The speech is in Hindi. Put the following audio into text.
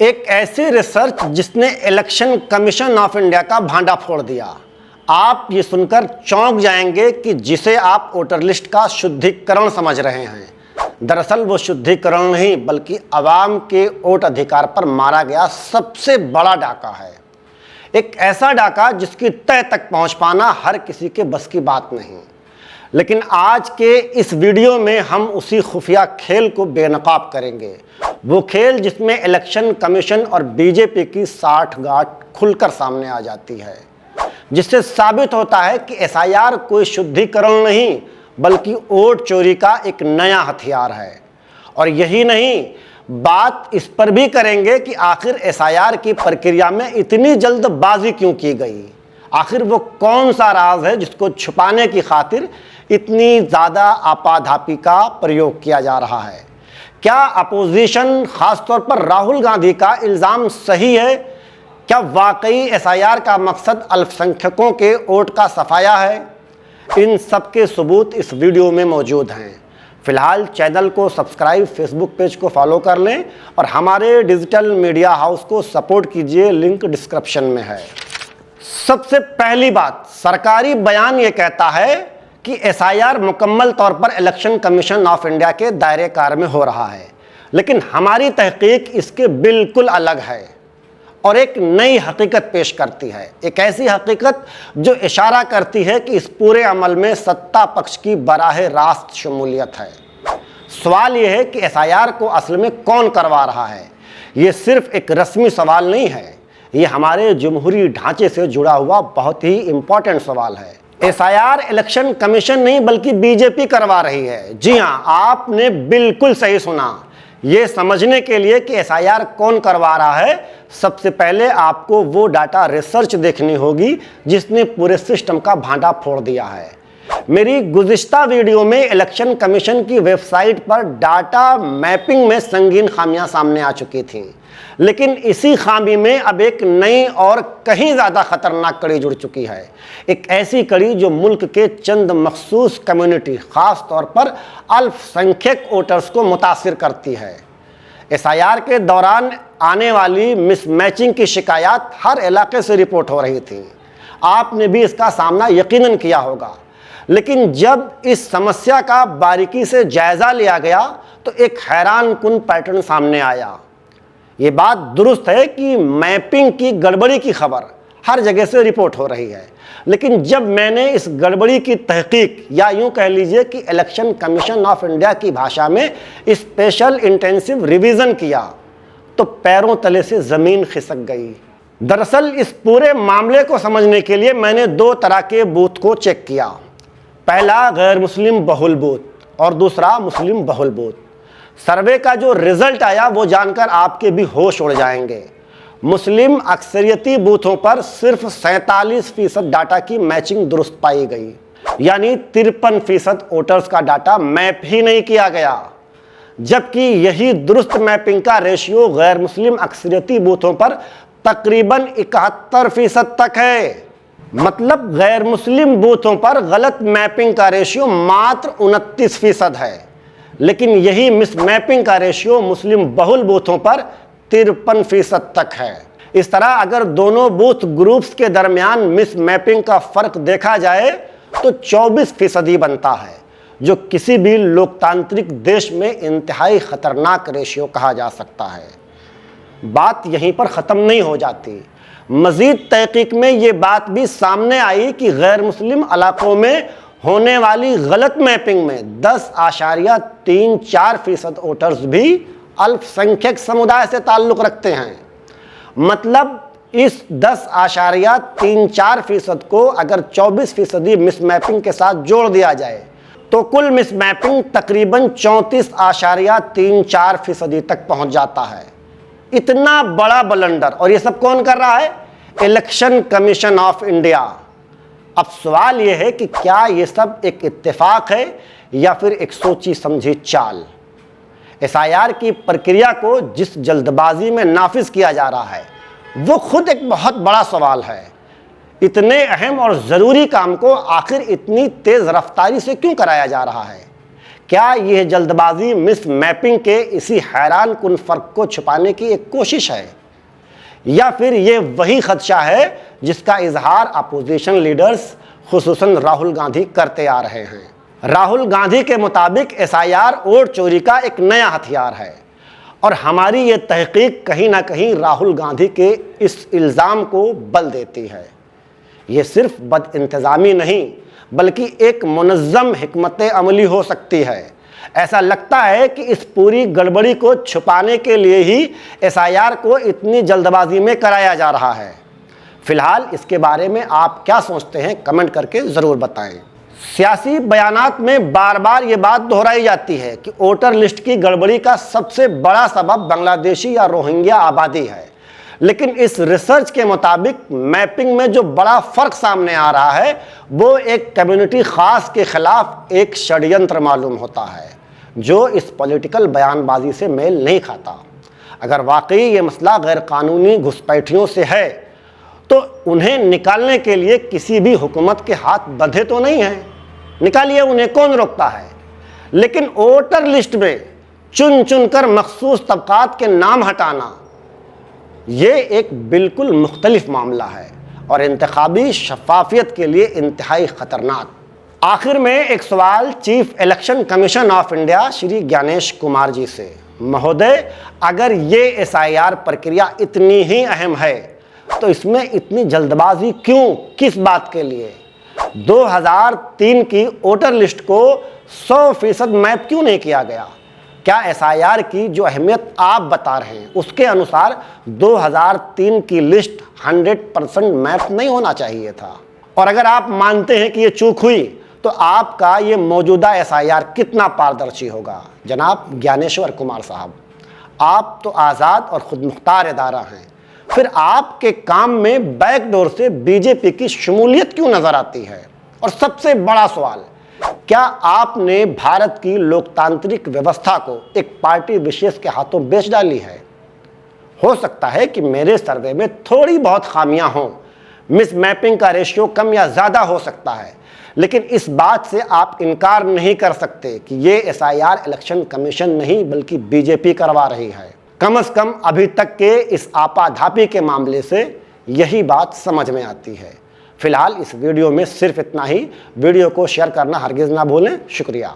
एक ऐसी रिसर्च जिसने इलेक्शन कमीशन ऑफ इंडिया का भांडा फोड़ दिया। आप ये सुनकर चौंक जाएंगे कि जिसे आप वोटर लिस्ट का शुद्धिकरण समझ रहे हैं, दरअसल वो शुद्धिकरण नहीं बल्कि आवाम के वोट अधिकार पर मारा गया सबसे बड़ा डाका है। एक ऐसा डाका जिसकी तह तक पहुंच पाना हर किसी के बस की बात नहीं। लेकिन आज के इस वीडियो में हम उसी खुफिया खेल को बेनकाब करेंगे, वो खेल जिसमें इलेक्शन कमीशन और बीजेपी की साठगांठ खुलकर सामने आ जाती है, जिससे साबित होता है कि एसआईआर कोई शुद्धिकरण नहीं बल्कि वोट चोरी का एक नया हथियार है। और यही नहीं, बात इस पर भी करेंगे कि आखिर एसआईआर की प्रक्रिया में इतनी जल्दबाजी क्यों की गई। आखिर वो कौन सा राज है जिसको छुपाने की खातिर इतनी ज़्यादा आपाधापी का प्रयोग किया जा रहा है। क्या अपोजिशन खासतौर पर राहुल गांधी का इल्ज़ाम सही है? क्या वाकई एसआईआर का मकसद अल्पसंख्यकों के वोट का सफाया है? इन सब के सबूत इस वीडियो में मौजूद हैं। फिलहाल चैनल को सब्सक्राइब, फेसबुक पेज को फॉलो कर लें और हमारे डिजिटल मीडिया हाउस को सपोर्ट कीजिए, लिंक डिस्क्रिप्शन में है। सबसे पहली बात, सरकारी बयान ये कहता है कि एसआईआर मुकम्मल तौर पर इलेक्शन कमीशन ऑफ इंडिया के दायरे कार में हो रहा है, लेकिन हमारी तहकीक इसके बिल्कुल अलग है और एक नई हकीकत पेश करती है। एक ऐसी हकीकत जो इशारा करती है कि इस पूरे अमल में सत्ता पक्ष की बराह रास्त शमूलियत है। सवाल यह है कि एसआईआर को असल में कौन करवा रहा है। ये सिर्फ एक रस्मी सवाल नहीं है, ये हमारे जमहूरी ढांचे से जुड़ा हुआ बहुत ही इंपॉर्टेंट सवाल है। एसआईआर इलेक्शन कमीशन नहीं बल्कि बीजेपी करवा रही है। जी हाँ, आपने बिल्कुल सही सुना। ये समझने के लिए कि एसआईआर कौन करवा रहा है, सबसे पहले आपको वो डाटा रिसर्च देखनी होगी जिसने पूरे सिस्टम का भांडा फोड़ दिया है। मेरी गुज़िश्ता वीडियो में इलेक्शन कमीशन की वेबसाइट पर डाटा मैपिंग में संगीन खामियां सामने आ चुकी थीं, लेकिन इसी खामी में अब एक नई और कहीं ज़्यादा खतरनाक कड़ी जुड़ चुकी है। एक ऐसी कड़ी जो मुल्क के चंद मखसूस कम्युनिटी, ख़ास तौर पर अल्पसंख्यक वोटर्स को मुतासिर करती है। एसआईआर के दौरान आने वाली मिसमैचिंग की शिकायत हर इलाके से रिपोर्ट हो रही थी। आपने भी इसका सामना यकीनन किया होगा। लेकिन जब इस समस्या का बारीकी से जायज़ा लिया गया तो एक हैरानकुन पैटर्न सामने आया। ये बात दुरुस्त है कि मैपिंग की गड़बड़ी की खबर हर जगह से रिपोर्ट हो रही है, लेकिन जब मैंने इस गड़बड़ी की तहकीक, या यूं कह लीजिए कि इलेक्शन कमीशन ऑफ इंडिया की भाषा में स्पेशल इंटेंसिव रिवीजन किया, तो पैरों तले से ज़मीन खिसक गई। दरअसल इस पूरे मामले को समझने के लिए मैंने दो तरह के बूथ को चेक किया। पहला गैर मुस्लिम बहुल बूथ और दूसरा मुस्लिम बहुल बूथ। सर्वे का जो रिजल्ट आया वो जानकर आपके भी होश उड़ जाएंगे। मुस्लिम अक्सरियती बूथों पर सिर्फ 47% डाटा की मैचिंग दुरुस्त पाई गई, यानी 53% वोटर्स का डाटा मैप ही नहीं किया गया, जबकि यही दुरुस्त मैपिंग का रेशियो गैर मुस्लिम अक्सरियती बूथों पर तकरीबन 71% तक है। मतलब गैर मुस्लिम बूथों पर गलत मैपिंग का रेशियो मात्र 29% है, लेकिन यही मिस मैपिंग का रेशियो मुस्लिम बहुल बूथों पर 53% तक है। इस तरह अगर दोनों बूथ ग्रुप्स के दरमियान मिस मैपिंग का फर्क देखा जाए तो 24% बनता है, जो किसी भी लोकतांत्रिक देश में इंतहाई खतरनाक रेशियो कहा जा सकता है। बात यहीं पर ख़त्म नहीं हो जाती। मज़ीद तहकीक में ये बात भी सामने आई कि गैर मुस्लिम इलाकों में होने वाली गलत मैपिंग में 10.34% वोटर्स भी अल्पसंख्यक समुदाय से ताल्लुक़ रखते हैं। मतलब इस 10.34% को अगर 24% मिसमैपिंग के साथ जोड़ दिया जाए तो कुल मिसमैपिंग तकरीबन 34.34% तक पहुंच जाता है। इतना बड़ा बलंडर, और ये सब कौन कर रहा है? Election commission of India. अब सवाल यह है कि क्या ये सब एक इत्तेफाक है या फिर एक सोची समझी चाल? एसआईआर की प्रक्रिया को जिस जल्दबाजी में नाफिज किया जा रहा है वो खुद एक बहुत बड़ा सवाल है। इतने अहम और ज़रूरी काम को आखिर इतनी तेज़ रफ्तारी से क्यों कराया जा रहा है? क्या यह जल्दबाजी मिस मैपिंग के इसी हैरान कुन फर्क को छुपाने की एक कोशिश है, या फिर यह वही खदशा है जिसका इजहार अपोजिशन लीडर्स खुसूसन राहुल गांधी करते आ रहे हैं? राहुल गांधी के मुताबिक एसआईआर वोट चोरी का एक नया हथियार है और हमारी ये तहकीक कहीं ना कहीं राहुल गांधी के इस इल्ज़ाम को बल देती है। ये सिर्फ बदइंतज़ामी नहीं बल्कि एक मुनज़्ज़म हिकमत अमली हो सकती है। ऐसा लगता है कि इस पूरी गड़बड़ी को छुपाने के लिए ही एसआईआर को इतनी जल्दबाजी में कराया जा रहा है। फिलहाल इसके बारे में आप क्या सोचते हैं, कमेंट करके ज़रूर बताएं। सियासी बयानात में बार बार ये बात दोहराई जाती है कि वोटर लिस्ट की गड़बड़ी का सबसे बड़ा सबब बांग्लादेशी या रोहिंग्या आबादी है, लेकिन इस रिसर्च के मुताबिक मैपिंग में जो बड़ा फर्क सामने आ रहा है वो एक कम्युनिटी खास के खिलाफ एक षड्यंत्र मालूम होता है जो इस पॉलिटिकल बयानबाजी से मेल नहीं खाता। अगर वाकई ये मसला गैर कानूनी घुसपैठियों से है तो उन्हें निकालने के लिए किसी भी हुकूमत के हाथ बंधे तो नहीं हैं, निकालिए, उन्हें कौन रोकता है। लेकिन वोटर लिस्ट में चुन चुन कर मखसूस तबकात के नाम हटाना ये एक बिल्कुल मुख्तलिफ मामला है और इंतखाबी शफाफियत के लिए इंतहाई ख़तरनाक। आखिर में एक सवाल chief election commission of India Shri Gyanesh Kumar ji से। महोदय, अगर ये एसआईआर प्रक्रिया इतनी ही अहम है तो इसमें इतनी जल्दबाजी क्यों, किस बात के लिए? 2003 की वोटर लिस्ट को 100% मैप क्यों नहीं किया गया? क्या एसआईआर की जो अहमियत आप बता रहे हैं उसके अनुसार 2003 की लिस्ट 100% मैप नहीं होना चाहिए था? और अगर आप मानते हैं कि ये चूक हुई तो आपका ये मौजूदा एसआईआर कितना पारदर्शी होगा? जनाब ज्ञानेश्वर कुमार साहब, आप तो आज़ाद और खुद मुख्तार इदारा हैं, फिर आपके काम में बैकडोर से बीजेपी की शमूलियत क्यों नजर आती है? और सबसे बड़ा सवाल, क्या आपने भारत की लोकतांत्रिक व्यवस्था को एक पार्टी विशेष के हाथों बेच डाली है? हो सकता है कि मेरे सर्वे में थोड़ी बहुत खामियां हों, मिस मैपिंग का रेशियो कम या ज़्यादा हो सकता है, लेकिन इस बात से आप इनकार नहीं कर सकते कि ये एसआईआर इलेक्शन कमीशन नहीं बल्कि बीजेपी करवा रही है। कम से कम अभी तक के इस आपाधापी के मामले से यही बात समझ में आती है। फिलहाल इस वीडियो में सिर्फ इतना ही। वीडियो को शेयर करना हरगिज़ ना भूलें। शुक्रिया।